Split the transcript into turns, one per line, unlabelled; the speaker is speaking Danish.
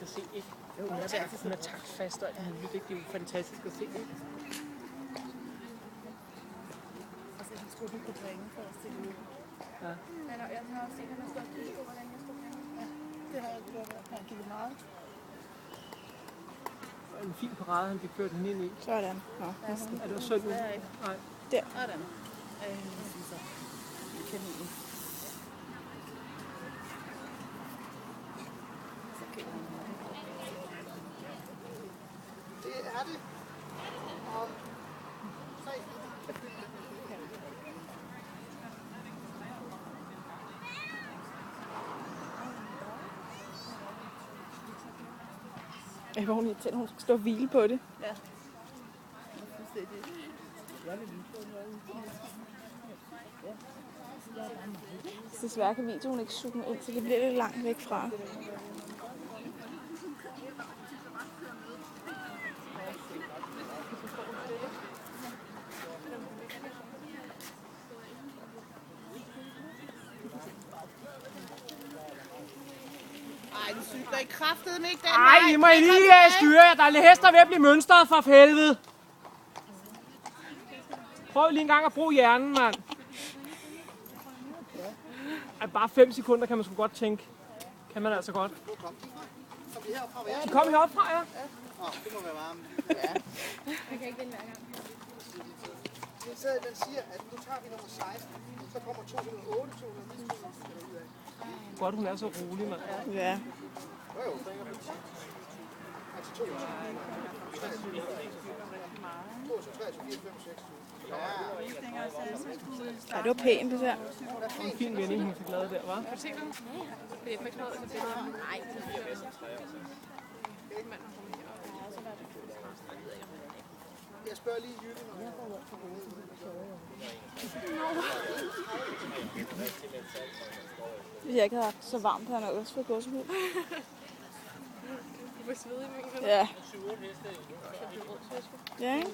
at se, ikke? Hun er taktfast og alt muligt, ikke? Det er jo fantastisk at se, ikke?
Og så jeg tror, du kunne ringe for at stille ud.
Ja.
Jeg har også set, at han har stået og kigget på, hvordan jeg skulle ringe. Ja, det har jeg gjort. Han har kigget meget.
En fin parade, han fik ført hende ind i.
Sådan. Nå,
er det også synd? Nej.
Der. Sådan. Så kaninen.
Det er det. Om 3.
Jeg var hun skal stå og hvile på det. Ja. Desværre kan videoen ikke zoome ind, så det bliver lidt langt væk fra.
Ej, du cykler i kraftet med ikke den
Ej, I må lige styre jer. Der er hester ved at blive mønstret for helvede. Prøv lige en gang at bruge hjernen, mand. Bare 5 sekunder kan man sgu godt tænke. Kan man altså godt.
Kom vi herfra, hvad?
De kom heroppe fra, ja.
Det må være varmt. Ja.
Jeg kan ikke vinde hver gang.
Den siger, at nu tager vi nummer 16. Så kommer 208, 209, 209.
Godt, hun er så rolig, mand.
Ja.
Jo. Altså 2, 23, 24, 5, 6.
Ja, det var pænt, det der.
En fin vending, hun fik lavet der, hva'?
Kan du se den? Det er ikke noget, det er nej.
Jeg spørger lige Jytte, når jeg går op for
Hvis jeg ikke havde haft så varmt her, når jeg også fået gåsehud.
Du var svedig, men
Ja. Ja, ikke?